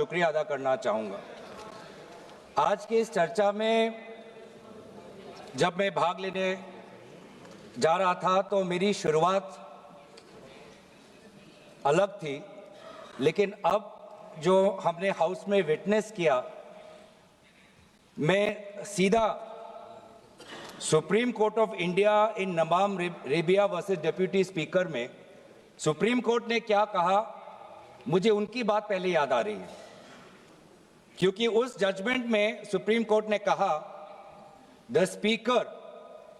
शुक्रिया अदा करना चाहूँगा। आज की इस चर्चा में जब मैं भाग लेने जा रहा था तो मेरी शुरुआत अलग थी, लेकिन अब जो हमने हाउस में विटनेस किया, मैं सीधा supreme court of India in नमाम रेबिया वर्सेस डिप्टी स्पीकर में सुप्रीम कोर्ट ने क्या कहा, मुझे उनकी बात पहले याद आ रही है, क्योंकि उस जजमेंट में सुप्रीम कोर्ट ने कहा the speaker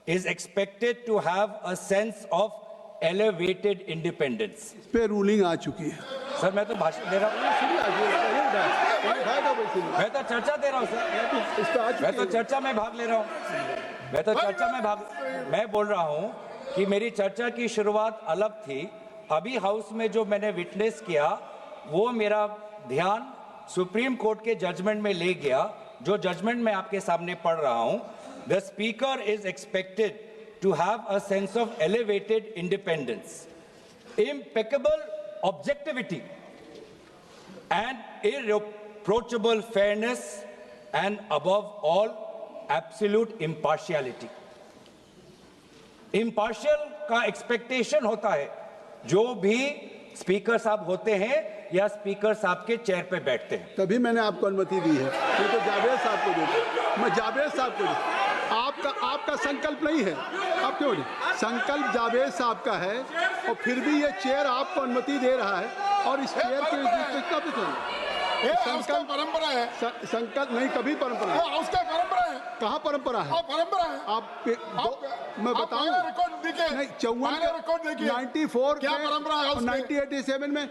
is expected to have a sense of elevated independence. इस पे रूलिंग आ चुकी है सर, मैं तो भाषण दे रहा हूँ, मैं तो चर्चा दे रहा हूँ सर, मैं तो चर्चा में भाग ले रहा हूँ, मैं बोल रहा हूँ कि मेरी चर्चा की शुरुआत अलग थी। अभी हाउस में जो मैंने विटनेस किया वो मेरा ध्यान सुप्रीम कोर्ट के जजमेंट में ले गया, जो जजमेंट मैं आपके सामने पढ़ रहा हूँ। The speaker is expected to have a sense of elevated independence, impeccable objectivity, and irreproachable fairness, and above all, absolute impartiality. Impartial का expectation होता है जो भी स्पीकर साहब होते हैं या स्पीकर साहब के चेयर पे बैठते हैं। तभी मैंने आपको अनुमति दी है, ये तो जावेद साहब को देता, मैं जावेद साहब को देता। आपका संकल्प नहीं है, आप क्यों नहीं? संकल्प जावेद साहब का है और फिर भी ये चेयर आपको अनुमति दे रहा है और इस चेयर के संकल्प परंपरा है। संकल्प नहीं, कभी परंपरा है, उसका परंपरा है। कहाँ परंपरा है? परंपरा है। आप मैं बताऊं नहीं, 94 क्या परंपरा है? 1987 में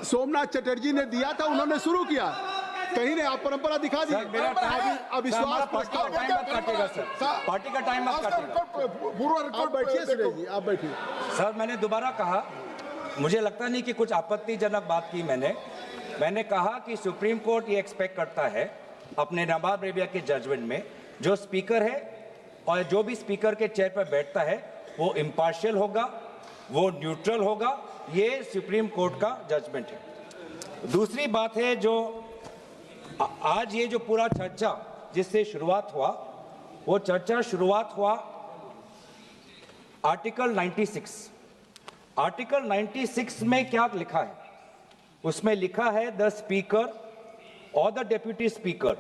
सोमनाथ चटर्जी ने दिया था, उन्होंने शुरू किया, कहीं ने आप परंपरा दिखा दी। अविश्वास प्रस्ताव पार्टी का टाइम आप बैठिए, आप बैठिए। सर, मैंने दोबारा कहा, मुझे लगता नहीं कि कुछ आपत्तिजनक बात की मैंने कहा कि सुप्रीम कोर्ट ये एक्सपेक्ट करता है अपने नवाब रेबिया के जजमेंट में, जो स्पीकर है और जो भी स्पीकर के चेयर पर बैठता है वो इम्पार्शियल होगा, वो न्यूट्रल होगा। ये सुप्रीम कोर्ट का जजमेंट है। दूसरी बात है, जो आज ये जो पूरा चर्चा जिससे शुरुआत हुआ, वो चर्चा शुरुआत हुआ आर्टिकल 96। आर्टिकल 96 में क्या लिखा है? उसमें लिखा है द स्पीकर और the deputy speaker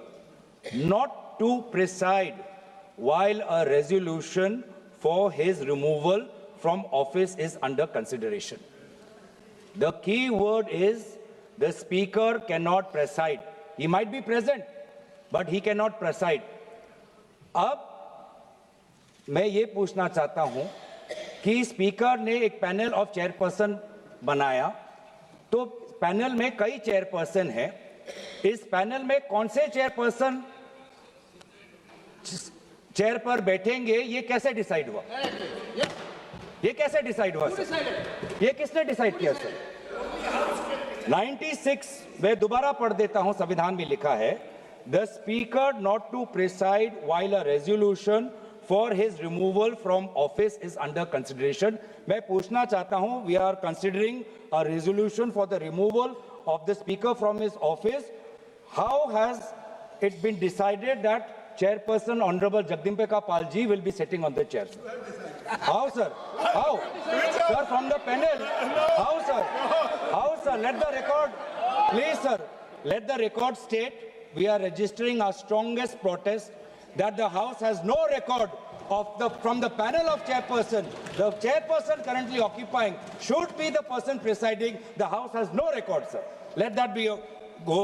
not to preside while a resolution for his removal from office is under consideration. The key word is the speaker cannot preside. He might be present, but he cannot preside. अब मैं ये पूछना चाहता हूं कि speaker ने एक panel of chairperson बनाया, तो पैनल में कई चेयरपर्सन हैं। इस पैनल में कौन से चेयरपर्सन चेयर पर बैठेंगे, ये कैसे डिसाइड हुआ? ये कैसे डिसाइड हुआ सर? ये किसने डिसाइड किया सर? 96 मैं दोबारा पढ़ देता हूं, संविधान में लिखा है the speaker not to preside while a resolution for his removal from office is under consideration. मैं पूछना चाहता हूं, we are considering a resolution for the removal of the speaker from his office. How has it been decided that Chairperson Honorable Jagdambika Pal ji will be sitting on the chair, sir? How, sir? How? Sir, from the panel. How, sir? How, sir? Let the record, please, sir. Let the record state we are registering our strongest protest that the House has no record of from the panel of chairperson. The chairperson currently occupying should be the person presiding. The House has no record, sir. Let that be a go.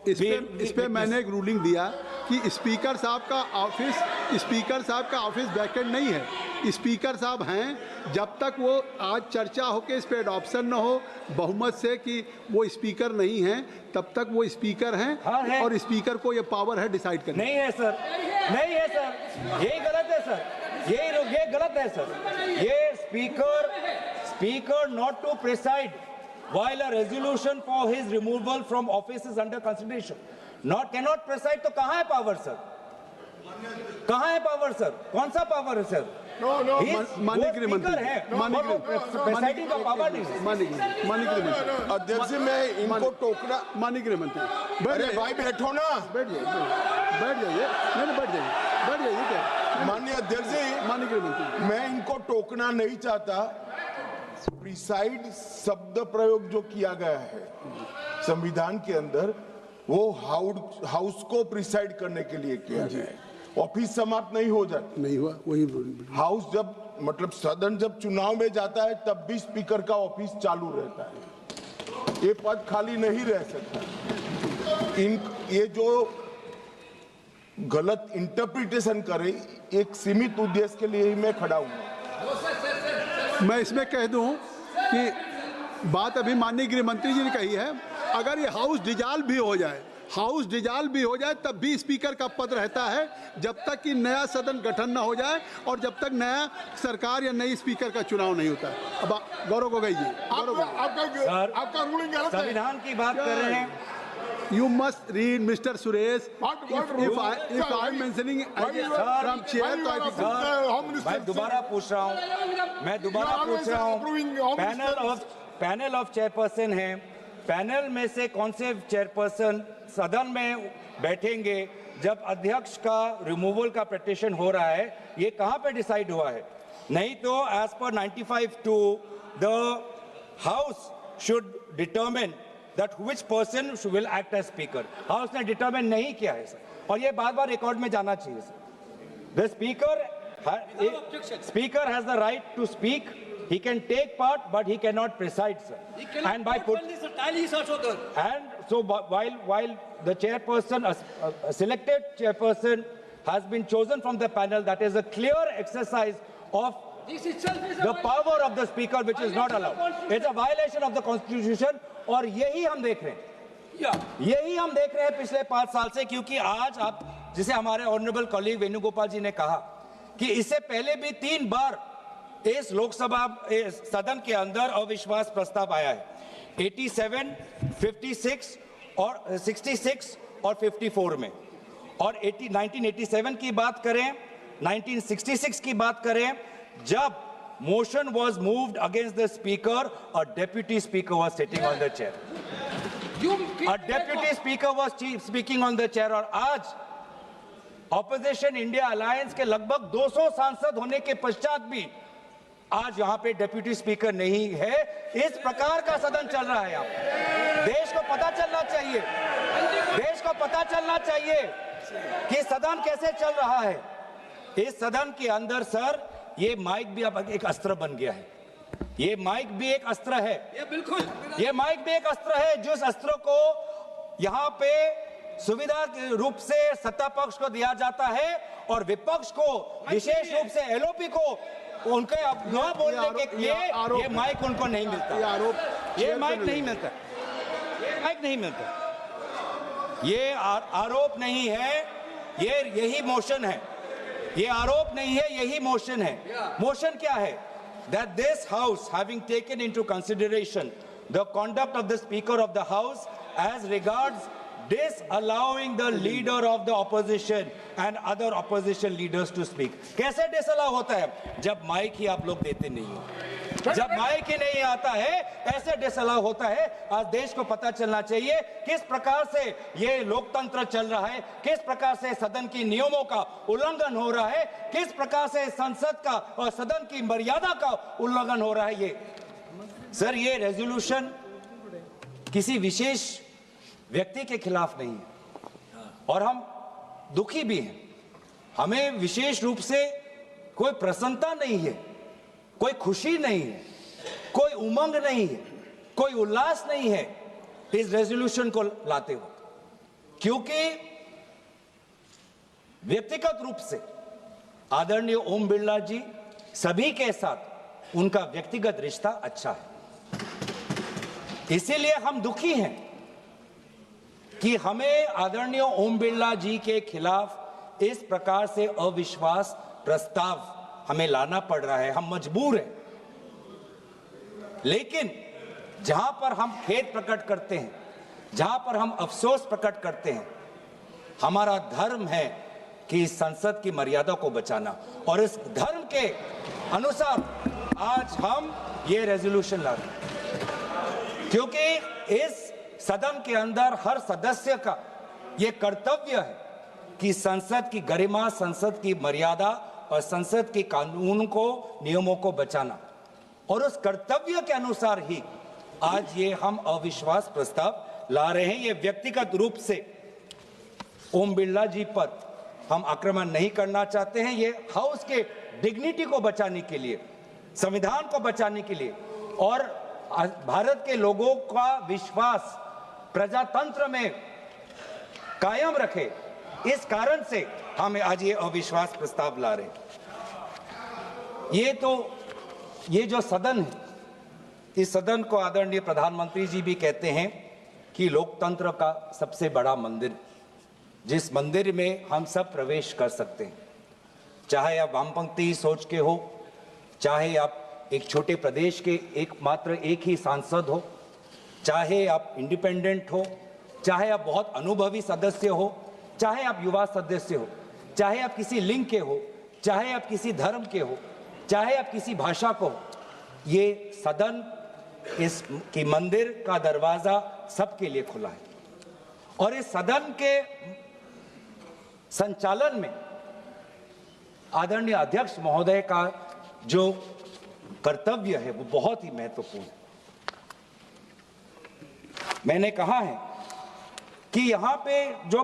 इस पे मैंने एक ruling दिया कि speaker साहब का office vacant नहीं है। स्पीकर साहब हैं, जब तक वो आज चर्चा हो के इस पे एडॉप्शन न हो बहुमत से कि वो स्पीकर नहीं हैं, तब तक वो स्पीकर हैं। हाँ, है। और स्पीकर को ये पावर है डिसाइड करने। नहीं है सर, नहीं है सर, यही गलत है सर, ये गलत है सर। ये speaker not to preside while a resolution for his removal from office is under consideration. Cannot preside, तो कहाँ है पावर सर? कहाँ है पावर सर? कौन सा पावर है सर? माननीय गृह मंत्री प्रेसिडिंग का पावर नहीं है। माननीय गृह मंत्री अध्यक्ष जी, मैं इनको टोकना। माननीय गृह मंत्री अरे भाई बैठो ना। बैठ जाइए नहीं बैठ जाइए क्या माननीय अध्यक्ष जी, माननीय गृह मंत्री मैं इनको टोकना नहीं चाहता। प्रिसाइड शब्द प्रयोग जो किया गया है संविधान के अंदर, वो हाउस को प्रिसाइड करने के लिए किया गया है। ऑफिस समाप्त नहीं हो जाती, नहीं हुआ वही हाउस जब मतलब सदन जब चुनाव में जाता है तब भी स्पीकर का ऑफिस चालू रहता है, ये पद खाली नहीं रह सकता। ये जो गलत इंटरप्रिटेशन करे, एक सीमित उद्देश्य के लिए ही मैं खड़ा हूं। मैं इसमें कह दूं कि बात अभी माननीय गृह मंत्री जी ने कही है, अगर ये हाउस डिजॉल्व भी हो जाए तब भी स्पीकर का पद रहता है, जब तक कि नया सदन गठन न हो जाए और जब तक नया सरकार या नई स्पीकर का चुनाव नहीं होता है। अब गौरव गोगोई जी, आपका रूलिंग गलत है। संविधान की बात कर रहे हैं। You must read, Mr. Suresh. If I'm mentioning from chair, तो I think मैं दोबारा पूछ रहा हूँ, पैनल ऑफ चेयरपर्सन है, पैनल में से कौन से चेयरपर्सन सदन में बैठेंगे जब अध्यक्ष का रिमूवल का पिटीशन हो रहा है, ये कहाँ पे डिसाइड हुआ है? नहीं तो as per 95(2) the house should determine that which person will act as speaker. House ने डिटरमिन नहीं किया है सर, और ये बार-बार रिकॉर्ड में जाना चाहिए sir. The speaker has the right to speak. He can take part, but he cannot preside, sir. And by and so while the chairperson, a selected chairperson, has been chosen from the panel, that is a clear exercise of the power of the speaker, which is not allowed. It's a violation of the constitution, और यही हम देख रहे हैं पिछले 5 साल से, क्योंकि आज आप, जिसे हमारे ऑनरेबल कॉलीग वेणुगोपाल जी ने कहा कि इससे पहले भी 3 बार इस लोकसभा सदन के अंदर अविश्वास प्रस्ताव आया है, 87, 56 और 66 और 54 में, और 1987 की बात करें, 1966 की बात करें, जब motion was moved against the speaker, a deputy speaker was sitting on the chair. A deputy speaker was speaking on the chair, और आज ऑपोजिशन इंडिया अलायंस के लगभग 200 सांसद होने के पश्चात भी आज यहाँ पे डेप्यूटी स्पीकर नहीं है। इस प्रकार का सदन चल रहा है। यहाँ देश को पता चलना चाहिए कि सदन कैसे चल रहा है। इस सदन के अंदर सर, ये माइक भी अब एक अस्त्र बन गया है। ये माइक भी एक अस्त्र है। ये माइक भी एक अस्त्र है, जिस अस्त्र को यहाँ पे सुविधा के रूप से सत्ता पक्ष को दिया जाता है और विपक्ष को, विशेष रूप से एलओपी को, उनके न बोलने के लिए ये माइक उनको नहीं मिलता। ये माइक नहीं मिलता। ये आरोप नहीं है, ये यही मोशन है। ये आरोप नहीं है, यही मोशन है। मोशन क्या है? That this house, having taken into consideration the conduct of the speaker of the house as regards disallowing the leader of the opposition and other opposition leaders to speak. कैसे disallow होता है? जब mic ही आप लोग देते नहीं हो, जब माइक ही नहीं आता है, ऐसे डिसअलाउ होता है। आज देश को पता चलना चाहिए किस प्रकार से ये लोकतंत्र चल रहा है, किस प्रकार से सदन की नियमों का उल्लंघन हो रहा है, किस प्रकार से संसद का और सदन की मर्यादा का उल्लंघन हो रहा है। ये सर, ये रेजोल्यूशन किसी विशेष व्यक्ति के खिलाफ नहीं है, और हम दुखी भी हैं। हमें विशेष रूप से कोई प्रसन्नता नहीं है, कोई खुशी नहीं है, कोई उमंग नहीं है, कोई उल्लास नहीं है इस रेजोल्यूशन को लाते हुए, क्योंकि व्यक्तिगत रूप से आदरणीय ओम बिरला जी सभी के साथ उनका व्यक्तिगत रिश्ता अच्छा है। इसीलिए हम दुखी हैं कि हमें आदरणीय ओम बिरला जी के खिलाफ इस प्रकार से अविश्वास प्रस्ताव हमें लाना पड़ रहा है। हम मजबूर हैं, लेकिन जहां पर हम खेद प्रकट करते हैं, जहां पर हम अफसोस प्रकट करते हैं, हमारा धर्म है कि संसद की मर्यादा को बचाना, और इस धर्म के अनुसार आज हम ये रेजोल्यूशन ला रहे हैं, क्योंकि इस सदन के अंदर हर सदस्य का ये कर्तव्य है कि संसद की गरिमा, संसद की मर्यादा और संसद के कानून को, नियमों को बचाना, और उस कर्तव्य के अनुसार ही आज ये हम अविश्वास प्रस्ताव ला रहे हैं। ये व्यक्तिगत रूप से ओम बिरला जी पर हम आक्रमण नहीं करना चाहते हैं। ये हाउस के डिग्निटी को बचाने के लिए, संविधान को बचाने के लिए और भारत के लोगों का विश्वास प्रजातंत्र में कायम रखे, इस कारण से हम आज ये अविश्वास प्रस्ताव ला रहे हैं। ये जो सदन है, इस सदन को आदरणीय प्रधानमंत्री जी भी कहते हैं कि लोकतंत्र का सबसे बड़ा मंदिर, जिस मंदिर में हम सब प्रवेश कर सकते हैं, चाहे आप वामपंथी सोच के हो, चाहे आप एक छोटे प्रदेश के एकमात्र एक ही सांसद हो, चाहे आप इंडिपेंडेंट हो, चाहे आप बहुत अनुभवी सदस्य हो, चाहे आप युवा सदस्य हो, चाहे आप किसी लिंग के हो, चाहे आप किसी धर्म के हो, चाहे आप किसी भाषा को हो, ये सदन, इस की मंदिर का दरवाजा सबके लिए खुला है। और इस सदन के संचालन में आदरणीय अध्यक्ष महोदय का जो कर्तव्य है वो बहुत ही महत्वपूर्ण है। मैंने कहा है कि यहाँ पे जो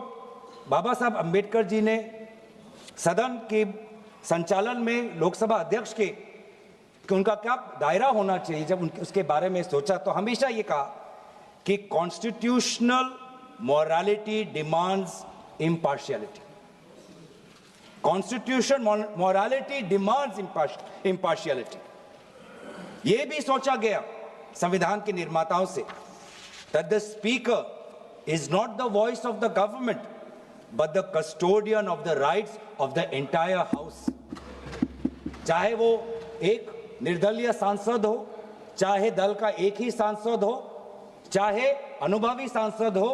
बाबा साहब अंबेडकर जी ने सदन के संचालन में लोकसभा अध्यक्ष के उनका क्या दायरा होना चाहिए, जब उसके बारे में सोचा तो हमेशा ये कहा कि constitutional morality demands impartiality. Constitution morality demands impartiality. ये भी सोचा गया संविधान के निर्माताओं से that the speaker is not the voice of the government but the custodian of the rights of the entire house। चाहे वो एक निर्दलीय सांसद हो, चाहे दल का एक ही सांसद हो, चाहे अनुभवी सांसद हो,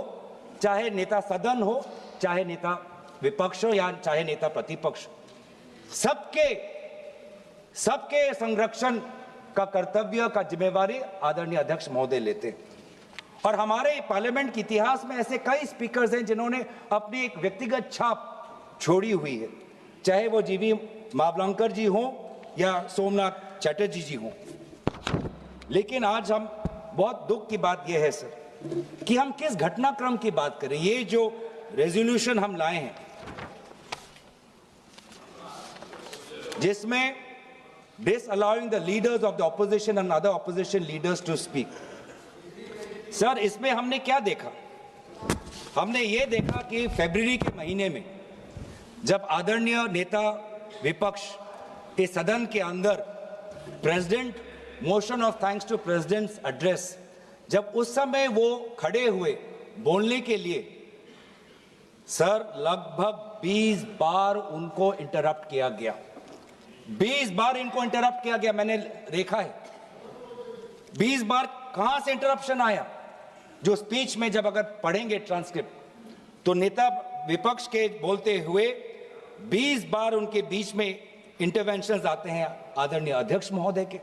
चाहे नेता सदन हो, चाहे नेता विपक्ष हो या चाहे नेता प्रतिपक्ष, सबके संरक्षण का कर्तव्य का जिम्मेवारी आदरणीय अध्यक्ष महोदय लेते हैं। और हमारे पार्लियामेंट के इतिहास में ऐसे कई स्पीकर्स हैं जिन्होंने अपनी एक व्यक्तिगत छाप छोड़ी हुई है, चाहे वो जीवी मावलंकर जी हों या सोमनाथ चटर्जी जी हों। लेकिन आज हम बहुत दुख की बात यह है सर कि हम किस घटनाक्रम की बात करें। ये जो रेजोल्यूशन हम लाए हैं जिसमें disallowing the leaders of the opposition and other opposition leaders to speak, sir इसमें हमने क्या देखा? हमने ये देखा कि फरवरी के महीने में जब आदरणीय नेता विपक्ष इस सदन के अंदर president motion of thanks to president's address, जब उस समय वो खड़े हुए बोलने के लिए, सर लगभग 20 बार उनको इंटरप्ट किया गया। 20 बार इनको इंटरप्ट किया गया, मैंने देखा है। 20 बार कहां से इंटरप्शन आया? जो स्पीच में जब अगर पढ़ेंगे ट्रांसक्रिप्ट तो नेता विपक्ष के बोलते हुए 20 बार उनके बीच में इंटरवेंशंस आते हैं आदरणीय अध्यक्ष महोदय के।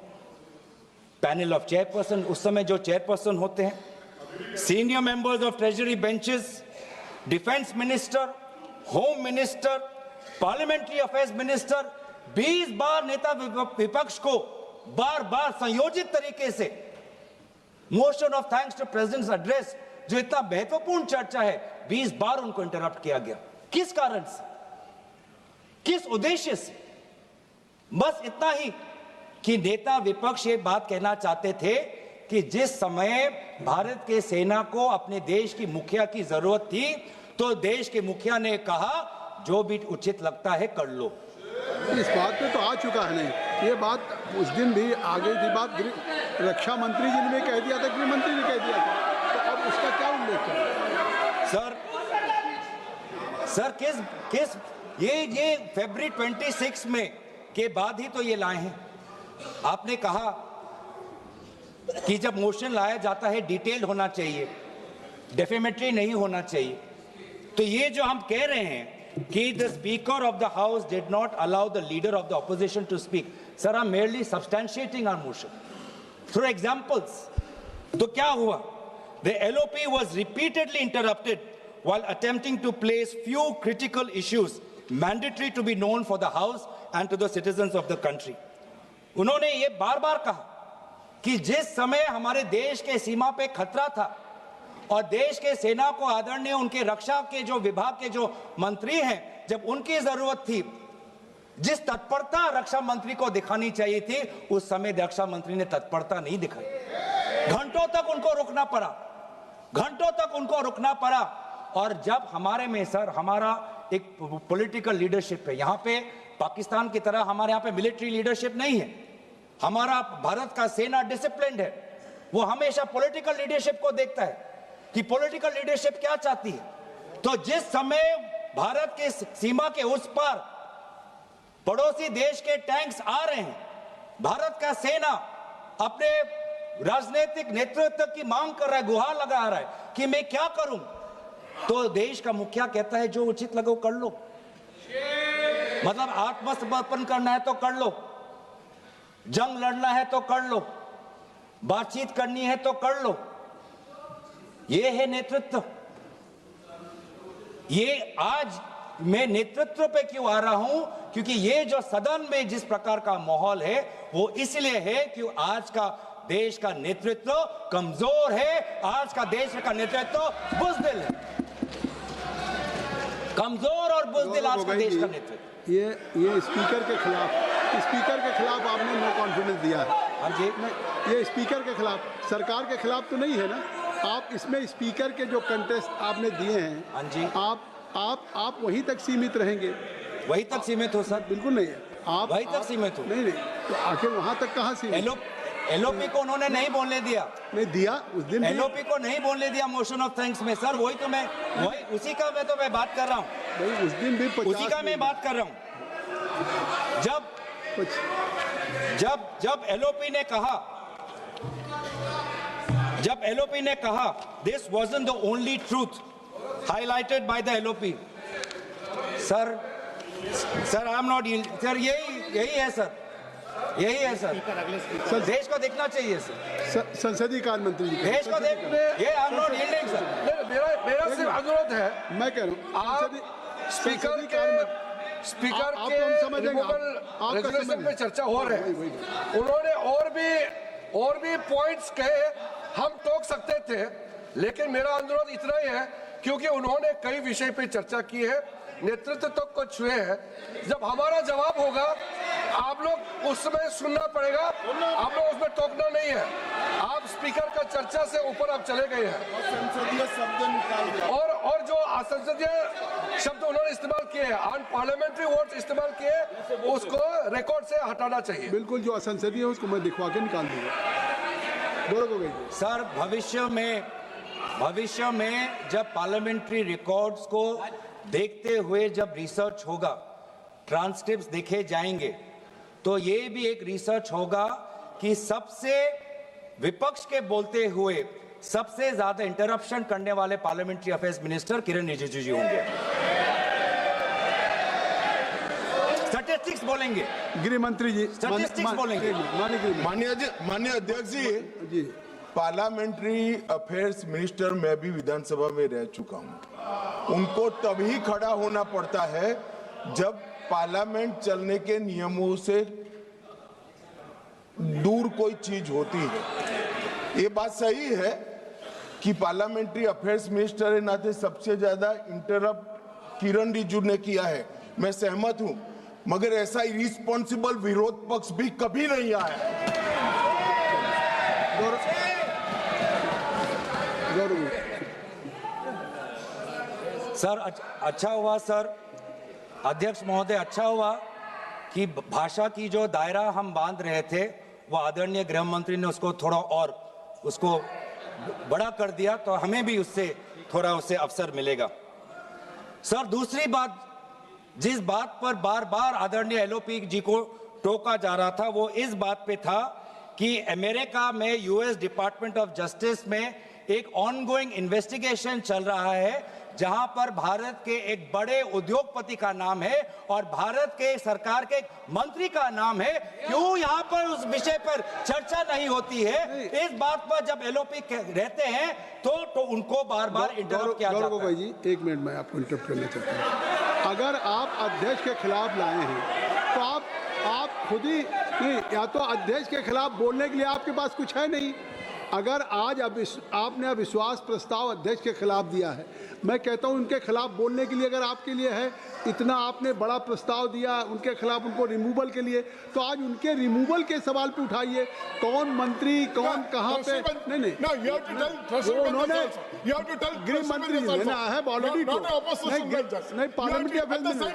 पैनल ऑफ चेयरपर्सन, उस समय जो चेयरपर्सन होते हैं, senior members of treasury benches, defence minister, home minister, parliamentary affairs minister, 20 बार नेता विपक्ष को बार बार संयोजित तरीके से motion of thanks to president's address, जो इतना महत्वपूर्ण चर्चा है, 20 बार उनको इंटरप्ट किया गया। किस कारण से, किस उद्देश्य से? बस इतना ही कि नेता विपक्ष ये बात कहना चाहते थे कि जिस समय भारत के सेना को अपने देश की मुखिया की जरूरत थी तो देश के मुखिया ने कहा जो भी उचित लगता है कर लो। इस बात पे तो आ चुका है नहीं, ये बात उस दिन भी आ गई थी बात, रक्षा मंत्री जी ने भी कह दिया था, गृह मंत्री ने कह दिया था, तो अब उसका क्या उल्लेख है? सर किस ये फरवरी 26 में के बाद ही तो ये लाए हैं। आपने कहा कि जब मोशन लाया जाता है डिटेल्ड होना चाहिए, डेफेमेटरी नहीं होना चाहिए। तो ये जो हम कह रहे हैं कि the Speaker of the House did not allow the leader of the opposition to speak. Sir, I'm merely substantiating our motion through examples. तो क्या हुआ? The LOP was repeatedly interrupted while attempting to place few critical issues mandatory to be known for the House and to the citizens of the country. उन्होंने ये बार-बार कहा कि जिस समय हमारे देश के सीमा पे खतरा था और देश के सेना को आदरणीय उनके रक्षा के जो विभाग के जो मंत्री हैं, जब उनकी जरूरत थी, जिस तत्परता रक्षा मंत्री को दिखानी चाहिए थी, उस समय रक्षा मंत्री ने तत्परता नहीं दिखाई। घंटों तक उनको रुकना पड़ा, घंटों तक उनको रुकना पड़ा। और जब हमारे में सर हमारा एक पॉलिटिकल लीडरशिप है, यहाँ पे पाकिस्तान की तरह हमारे यहाँ पे मिलिट्री लीडरशिप नहीं है। हमारा भारत का सेना डिसिप्लिन्ड है, वो हमेशा पॉलिटिकल लीडरशिप को देखता है कि पॉलिटिकल लीडरशिप क्या चाहती है। तो जिस समय भारत के सीमा के उस पार पड़ोसी देश के टैंक्स आ रहे हैं, भारत का सेना अपने राजनीतिक नेतृत्व की मांग कर रहा है, गुहार लगा रहा है कि मैं क्या करूं, तो देश का मुखिया कहता है जो उचित लगे कर लो। मतलब आत्मसमर्पण करना है तो कर लो, जंग लड़ना है तो कर लो, बातचीत करनी है तो कर लो। ये है नेतृत्व। ये आज मैं नेतृत्व पे क्यों आ रहा हूं, क्योंकि ये जो सदन में जिस प्रकार का माहौल है वो इसलिए है कि आज का देश का नेतृत्व कमजोर है, आज का देश का नेतृत्व बुज़दिल है, कमजोर और बुज़दिल आज का देश का नेतृत्व। ये स्पीकर के खिलाफ आपने नो कॉन्फिडेंस दिया है। हाँ जी, ये स्पीकर के खिलाफ, सरकार के खिलाफ तो नहीं है ना। आप इसमें स्पीकर के जो कंटेस्ट आपने दिए हैं, हाँ जी, आप वहीं तक सीमित रहेंगे। वहीं तक सीमित हो सर? बिल्कुल नहीं है, आप वहीं तक सीमित हो। नहीं, तो आखिर वहां तक कहाँ सीमित? एलओपी को उन्होंने नहीं बोलने दिया, नहीं दिया उस दिन। एलओपी को नहीं बोलने दिया मोशन ऑफ थैंक्स में सर। वही तो मैं उसी का मैं बात कर रहा हूँ भाई, उस दिन भी उसी का मैं बात कर रहा हूँ। जब एलओपी ने कहा this wasn't the only truth highlighted by the LOP. Sir I am not, sir यही है सर, यही है सर। देश को देखना चाहिए सर, संसदीय कार्य मंत्री जी देश को देखने। ये I am not yielding sir. मेरा सिर्फ अनुरोध है, मैं कह रहा हूँ आप स्पीकर के रेजोल्यूशन पे चर्चा हो रहे हैं। उन्होंने और भी पॉइंट्स कहे, हम टोक सकते थे, लेकिन मेरा अनुरोध इतना ही है क्योंकि उन्होंने कई विषय पे चर्चा की है, नेतृत्व तक को छुए हैं। जब हमारा जवाब होगा आप लोग उसमें सुनना पड़ेगा, आप लोग उसमें टोकना नहीं है। आप स्पीकर का चर्चा से ऊपर आप चले गए हैं संसदीय शब्द निकाल और जो असंसदीय शब्द उन्होंने इस्तेमाल किए हैं, अनपार्लियामेंट्री वर्ड्स इस्तेमाल किए, उसको रिकॉर्ड से हटाना चाहिए। बिल्कुल, जो असंसदीय है उसको मैं दिखवा के निकाल दूंगा। सर भविष्य में जब पार्लियामेंट्री रिकॉर्ड्स को देखते हुए जब रिसर्च होगा, ट्रांसक्रिप्ट्स देखे जाएंगे, तो ये भी एक रिसर्च होगा कि सबसे विपक्ष के बोलते हुए सबसे ज्यादा इंटरप्शन करने वाले पार्लियामेंट्री अफेयर्स मिनिस्टर किरण रिजिजू जी होंगे। स्टैटिस्टिक्स बोलेंगे, गृह मंत्री जी स्टैटिस्टिक्स बोलेंगे। माननीय अध्यक्ष जी, पार्लियामेंट्री अफेयर्स मिनिस्टर मैं भी विधानसभा में रह चुका हूं। उनको तभी खड़ा होना पड़ता है जब पार्लियामेंट चलने के नियमों से दूर कोई चीज होती है। ये बात सही है कि पार्लियामेंट्री अफेयर्स मिनिस्टर के नाते सबसे ज्यादा इंटरप्ट किरण रिजिजू ने किया है, मैं सहमत हूं, मगर ऐसा इरिस्पॉन्सिबल विरोध पक्ष भी कभी नहीं आया। सर अच्छा हुआ सर, अध्यक्ष महोदय, अच्छा हुआ कि भाषा की जो दायरा हम बांध रहे थे वो आदरणीय गृह मंत्री ने उसको थोड़ा और उसको बड़ा कर दिया, तो हमें भी उससे थोड़ा उससे अवसर मिलेगा। सर दूसरी बात, जिस बात पर बार बार आदरणीय एलओपी जी को टोका जा रहा था वो इस बात पे था कि अमेरिका में यूएस डिपार्टमेंट ऑफ जस्टिस में एक ऑनगोइंग इन्वेस्टिगेशन चल रहा है जहां पर भारत के एक बड़े उद्योगपति का नाम है और भारत के सरकार के मंत्री का नाम है, क्यों यहां पर उस विषय पर चर्चा नहीं होती है? इस बात पर जब एलओपी रहते हैं तो उनको बार बार इंटरप्ट किया जाता है। गौरव जी, एक मिनट मैं आपको इंटरप्ट करना चाहता हूं। अगर आप अध्यक्ष के खिलाफ लाए हैं तो आप खुद ही नहीं, या तो अध्यक्ष के खिलाफ बोलने के लिए आपके पास कुछ है नहीं। अगर आज आपने अविश्वास प्रस्ताव अध्यक्ष के खिलाफ दिया है, मैं कहता हूं उनके खिलाफ बोलने के लिए अगर आपके लिए है, इतना आपने बड़ा प्रस्ताव दिया उनके खिलाफ, उनको रिमूवल के लिए, तो आज उनके रिमूवल के सवाल पे उठाइए। कौन मंत्री कौन कहां पे, नहीं उन्होंने गृह मंत्री है ऑलरेडी, नहीं parliamentary affair minister,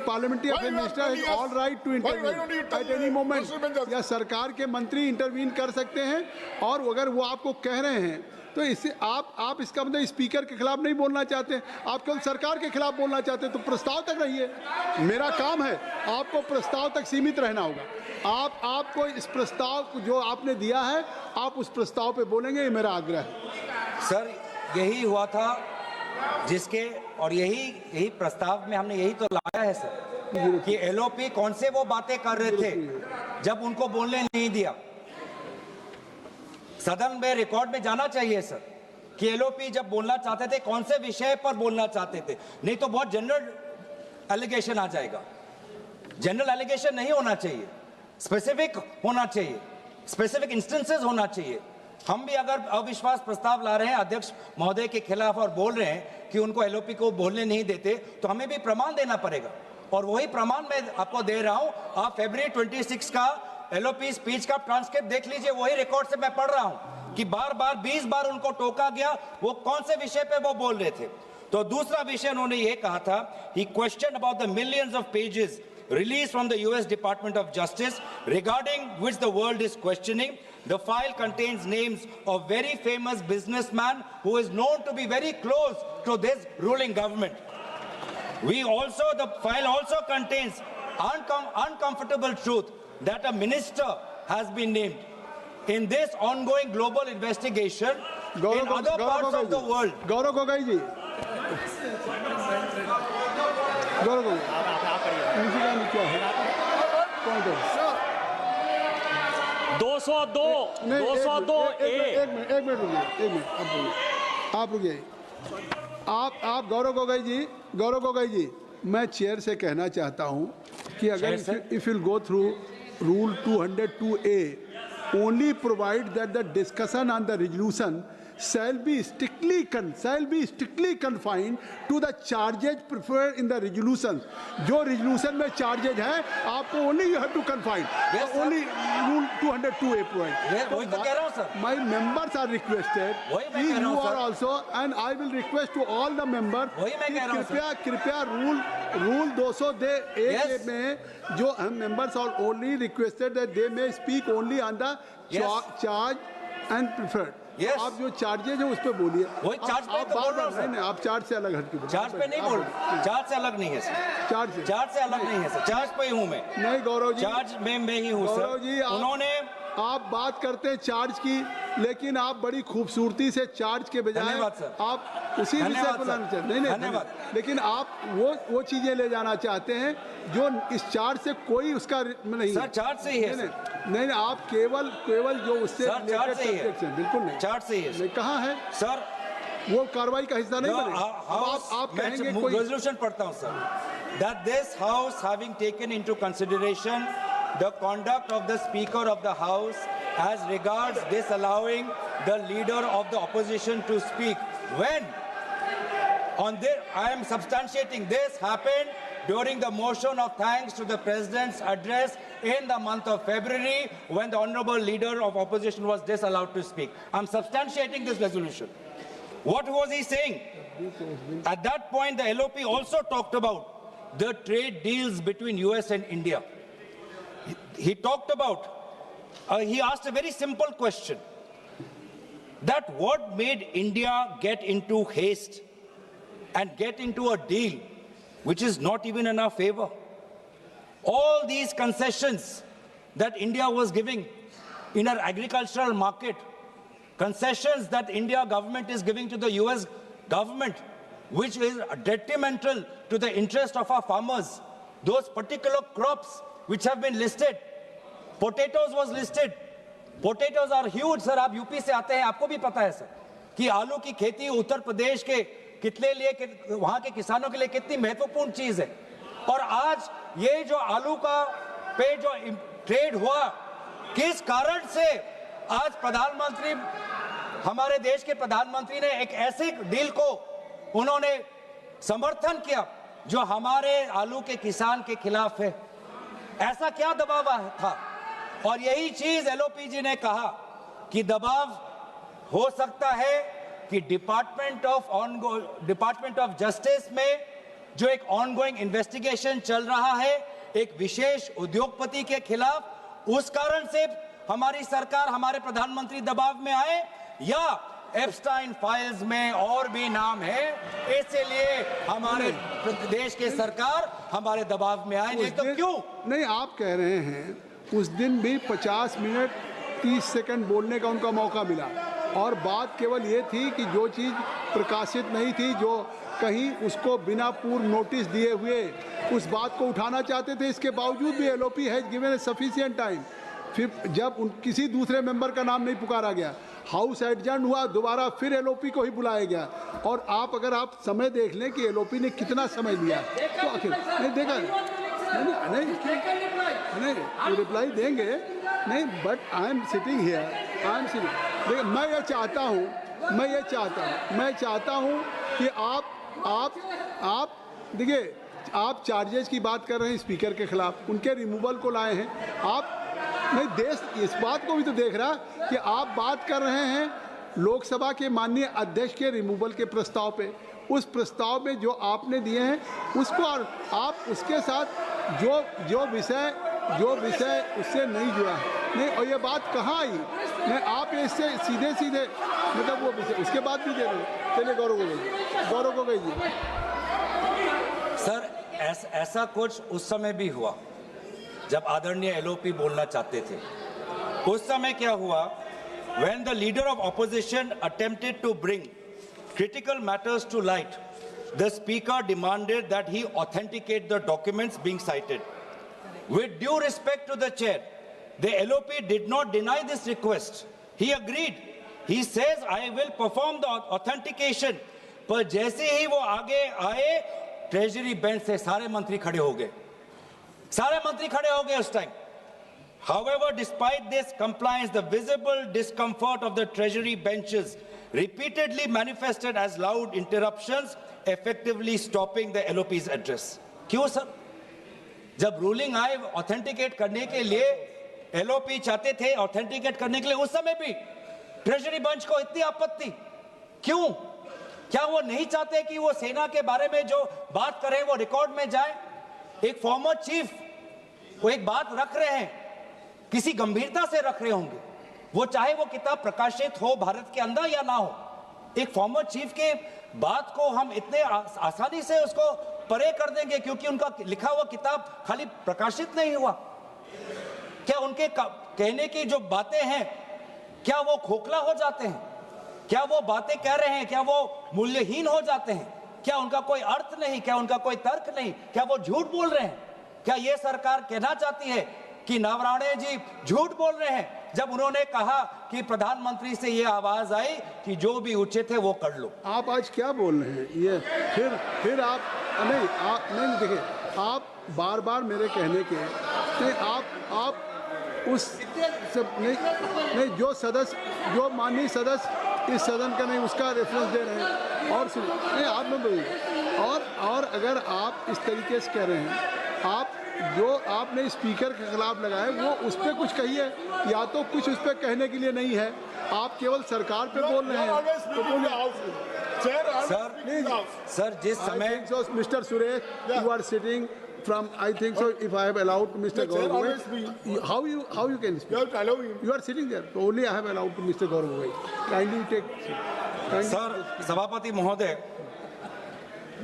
parliamentary affair minister is all right to intervene at any moment, या सरकार के मंत्री इंटरवीन कर सकते हैं। और अगर वो आपको कह रहे हैं तो इससे आप इसका मतलब स्पीकर के खिलाफ नहीं बोलना चाहते, आप केवल सरकार के खिलाफ बोलना चाहते हैं, तो प्रस्ताव तक रहिए। मेरा काम है, आपको प्रस्ताव तक सीमित रहना होगा। आपको इस प्रस्ताव जो आपने दिया है, आप उस प्रस्ताव पे बोलेंगे, ये मेरा आग्रह है। सर, यही हुआ था जिसके, और यही प्रस्ताव में हमने यही तो लाया है सर, कि एलओपी कौन से वो बातें कर रहे थे जब उनको बोलने नहीं दिया। सदन में रिकॉर्ड में जाना चाहिए सर कि एलओपी जब बोलना चाहते थे कौन से विषय पर बोलना चाहते थे, नहीं तो बहुत जनरल एलिगेशन आ जाएगा। जनरल एलिगेशन नहीं होना चाहिए, स्पेसिफिक होना चाहिए, स्पेसिफिक इंस्टेंसेस होना चाहिए। हम भी अगर अविश्वास प्रस्ताव ला रहे हैं अध्यक्ष महोदय के खिलाफ और बोल रहे हैं कि उनको एलओपी को बोलने नहीं देते, तो हमें भी प्रमाण देना पड़ेगा, और वही प्रमाण मैं आपको दे रहा हूं। आप फरवरी 26 का एलओपी स्पीच का ट्रांसक्रिप्ट देख लीजिए, वही रिकॉर्ड से मैं पढ़ रहा हूं कि बार बार 20 बार उनको टोका गया, वो कौन से विषय पे वो बोल रहे थे। तो दूसरा विषय उन्होंने ये कहा था, he question about the millions of pages released from the US Department of Justice, regarding which the world is questioning. The file contains names of very famous businessman who is known to be very close to this ruling government. The file also contains uncomfortable truth that a minister has been named in this ongoing global investigation in other parts of the world. Gaurav Gogoi जी, गौरव गोगोई, क्या है? कौन है? 202 एक minute आप रुकिए। आप गौरव गोगोई जी, मैं chair से कहना चाहता हूं कि अगर if you go through rule 202A, only provide that the discussion on the resolution shall be strictly confined to the charges preferred in the resolution. जो resolution में charges हैं, आपको only you have to confine. Yes, only rule 202A provide. वही तो कह रहा हूं sir. My members are requested. You are also, and I will request to all the members. वही मैं कह रहा हूं कृपया rule 202A में जो हम members are only requested that they may speak only on the charge and preferred. Yes. आप जो चार्जेज है उस पे बोलिए। वही चार्ज पे तो बोल रहा हूं सर। नहीं, आप चार्ज से अलग हटके बोलिए। चार्ज पे नहीं बोल, चार्ज से अलग नहीं है सर, चार्ज से अलग नहीं है सर, चार्ज पे ही हूं मैं। नहीं गौरव जी, चार्ज में मैं ही हूं सर। गौरव जी, उन्होंने आप बात करते हैं चार्ज की, लेकिन आप बड़ी खूबसूरती से चार्ज के बजाय आप उसी विषय को लाना चाहते हैं। नहीं, लेकिन आप वो चीजें ले जाना चाहते हैं जो इस चार्ज से कोई उसका नहीं सर, चार्ज से ही है। नहीं, आप केवल जो उससे चार्ज से ही है, बिल्कुल नहीं, चार्ज से ही है। कहाँ है सर? वो कार्रवाई का हिस्सा नहीं बने। आप कहेंगे कोई रेजोल्यूशन पढ़ता हूं sir, that this house having taken into consideration the conduct of the Speaker of the House as regards disallowing the leader of the opposition to speak, when on this, I am substantiating this happened during the motion of thanks to the President's address in the month of February, when the honorable leader of opposition was disallowed to speak. I'm substantiating this resolution. What was he saying? At that point, the LOP also talked about the trade deals between US and India. He talked about, he asked a very simple question, that what made India get into haste and get into a deal which is not even in our favor? All these concessions that India was giving in our agricultural market, concessions that India government is giving to the US government, which is detrimental to the interest of our farmers. Those particular crops which have been listed, potatoes was listed. Potatoes are huge, sir. आप UP से आते हैं, आपको भी पता है sir कि आलू की खेती उत्तर प्रदेश के कितने लिए, वहां के किसानों के लिए कितनी महत्वपूर्ण चीज है। और आज ये जो आलू का पे जो ट्रेड हुआ, किस कारण से आज प्रधानमंत्री, हमारे देश के प्रधानमंत्री ने एक ऐसे डील को उन्होंने समर्थन किया जो हमारे आलू के किसान के खिलाफ है? ऐसा क्या दबाव था? और यही चीज एलओपी ने कहा कि दबाव हो सकता है कि डिपार्टमेंट ऑफ जस्टिस में जो एक ऑनगोइंग इन्वेस्टिगेशन चल रहा है एक विशेष उद्योगपति के खिलाफ, उस कारण से हमारी सरकार, हमारे प्रधानमंत्री दबाव में आए, या एप्स्टाइन फाइल्स में और भी नाम है, इसलिए हमारे देश के सरकार हमारे दबाव में आए? नहीं तो क्यों? नहीं, आप कह रहे हैं उस दिन भी 50 मिनट 30 सेकंड बोलने का उनका मौका मिला, और बात केवल ये थी कि जो चीज़ प्रकाशित नहीं थी, जो कहीं उसको बिना पूर्व नोटिस दिए हुए उस बात को उठाना चाहते थे, इसके बावजूद भी LOP has given A sufficient time. फिर जब किसी दूसरे मेंबर का नाम नहीं पुकारा गया, हाउस एडजर्न हुआ, दोबारा फिर एलओपी को ही बुलाया गया। और आप अगर आप समय देख लें कि एलओपी ने कितना समय लिया, तो आखिर नहीं देखा, नहीं रिप्लाई देंगे नहीं, but I am sitting here, I am sitting. देखिए, मैं ये चाहता हूँ कि आप देखिए, आप चार्जेस की बात कर रहे हैं स्पीकर के खिलाफ, उनके रिमूवल को लाए हैं आप। नहीं, देश इस बात को भी तो देख रहा कि आप बात कर रहे हैं लोकसभा के माननीय अध्यक्ष के रिमूवल के प्रस्ताव पे, उस प्रस्ताव में जो आपने दिए हैं उसको, और आप उसके साथ जो विषय उससे नहीं जुड़ा है, नहीं, और ये बात कहाँ आई? नहीं, आप इससे सीधे मतलब वो विषय उसके बाद भी दे रहे। चलिए गौरव को गई सर, ऐसा कुछ उस समय भी हुआ जब आदरणीय एलओपी बोलना चाहते थे। उस समय क्या हुआ? When the leader of opposition attempted to bring critical matters to light, the speaker demanded that he authenticate the documents being cited. With due respect to the chair, the LOP did not deny this request. He agreed. He says, I will perform the authentication. पर जैसे ही वो आगे आए, treasury bench से सारे मंत्री खड़े हो गए उस time. However, despite this compliance, the visible discomfort of the treasury benches repeatedly manifested as loud interruptions, effectively stopping the LOP's address. क्यों सर? जब रूलिंग आए ऑथेंटिकेट करने के लिए, एलओपी चाहते थे ऑथेंटिकेट करने के लिए, उस समय भी ट्रेजरी बेंच को इतनी आपत्ति क्यों? क्या वो नहीं चाहते कि वो सेना के बारे में जो बात करें वो रिकॉर्ड में जाए? एक फॉर्मर चीफ वो एक बात रख रहे हैं, किसी गंभीरता से रख रहे होंगे, वो चाहे वो किताब प्रकाशित हो भारत के अंदर या ना हो, एक फॉर्मर चीफ के बात को हम इतने आसानी से उसको परे कर देंगे क्योंकि उनका लिखा हुआ किताब खाली प्रकाशित नहीं हुआ? क्या उनके कहने की जो बातें हैं, क्या वो खोखला हो जाते हैं? क्या वो बातें कह रहे हैं, क्या वो मूल्यहीन हो जाते हैं? क्या उनका कोई अर्थ नहीं? क्या उनका कोई तर्क नहीं? क्या वो झूठ बोल रहे हैं? क्या ये सरकार कहना चाहती है कि नवराणे जी झूठ बोल रहे हैं जब उन्होंने कहा कि प्रधानमंत्री से ये आवाज आई कि जो भी उचित है वो कर लो? आप आज क्या बोल रहे हैं? ये फिर आप नहीं देखिए, आप बार मेरे कहने के नहीं, आप उस सब नहीं जो सदस्य, जो माननीय सदस्य इस सदन का नहीं, उसका रेफरेंस दे रहे हैं। और सुन नहीं, आप में बोलिए। और अगर आप इस तरीके से कह रहे हैं, आप जो आपने स्पीकर के खिलाफ लगाए वो उस पर कुछ कहिए, या तो कुछ उस पर कहने के लिए नहीं है, आप केवल सरकार पे बोल रहे हैं तो बोलिए। सर जिस समय mister Suresh, you are sitting from, I think so, if I have allowed to Mr. Gaurav, how you can speak? You are sitting there. So only I have allowed to Mr. Gaurav. Kindly take. Sir, सभापति महोदय,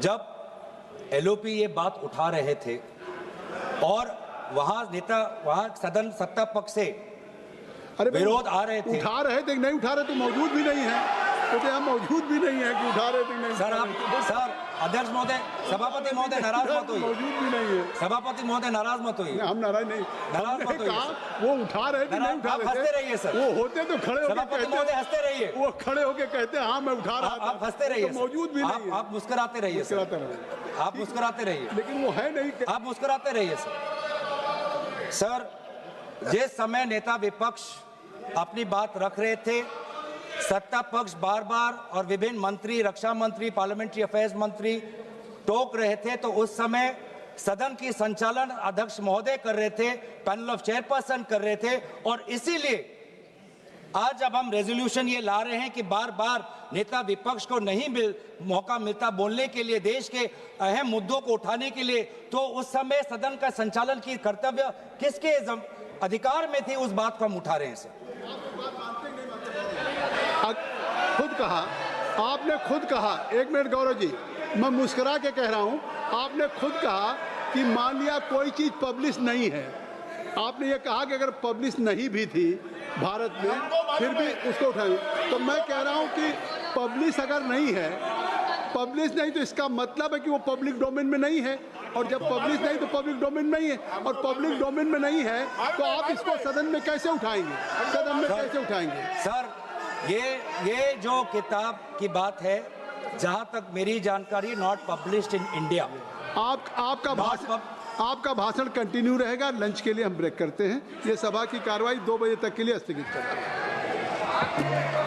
जब LOP ये बात उठा रहे थे और वहां सदन सत्ता पक्ष से अरे भाई, विरोध आ रहे थे। उठा रहे थे कि नहीं उठा रहे तो मौजूद भी नहीं है, तो यहाँ मौजूद भी नहीं है कि उठा रहे थे कि नहीं। सर सर अध्यक्ष महोदय, सभापति महोदय नाराज मत होइए। मौजूद भी नहीं है। सभापति महोदय नाराज मत होइए। हम नाराज नहीं, नाराज हमने मत होइए कहा वो उठा रहे थे नहीं उठा आप रहे हंसते रहिए सर। वो होते तो खड़े होकर सभापति महोदय कहते, हंसते रहिए। वो खड़े होके कहते हाँ मैं उठा रहा था। आप हंसते रहिए तो सर। मौजूद भी नहीं है। आप मुस्कुराते रहिए सर। मुस्कुराते रहे। आप मुस्कुराते रहिए। लेकिन वो है नहीं। आप मुस्कुराते रहिए सर। सर, जिस समय नेता विपक्ष अपनी बात रख रहे थे, सत्ता पक्ष बार बार और विभिन्न मंत्री, रक्षा मंत्री, पार्लियामेंट्री अफेयर्स मंत्री टोक रहे थे, तो उस समय सदन की संचालन अध्यक्ष महोदय कर रहे थे, पैनल ऑफ चेयरपर्सन कर रहे थे। और इसीलिए आज जब हम रेजोल्यूशन ये ला रहे हैं कि बार बार नेता विपक्ष को नहीं मौका मिलता बोलने के लिए, देश के अहम मुद्दों को उठाने के लिए, तो उस समय सदन का संचालन की कर्तव्य किसके अधिकार में थी, उस बात को हम उठा रहे हैं सर। खुद कहा, आपने खुद कहा, एक मिनट गौरव जी, मैं मुस्कुरा के कह रहा हूं, आपने खुद कहा कि मान लिया कोई चीज पब्लिश नहीं है, आपने ये कहा कि अगर पब्लिश नहीं भी थी भारत में फिर भी उसको उठाएं। तो मैं कह रहा हूं कि पब्लिश अगर नहीं है, पब्लिश नहीं तो इसका मतलब है कि वो पब्लिक डोमेन में नहीं है, और जब पब्लिश नहीं तो पब्लिक डोमेन में नहीं है, और पब्लिक डोमेन में नहीं है तो आप इसको सदन में कैसे उठाएंगे, सदन में कैसे उठाएंगे? सर, ये जो किताब की बात है, जहां तक मेरी जानकारी, नॉट पब्लिश्ड इन इंडिया। आपका भाषण कंटिन्यू रहेगा। लंच के लिए हम ब्रेक करते हैं। ये सभा की कार्रवाई 2 बजे तक के लिए स्थगित करते हैं।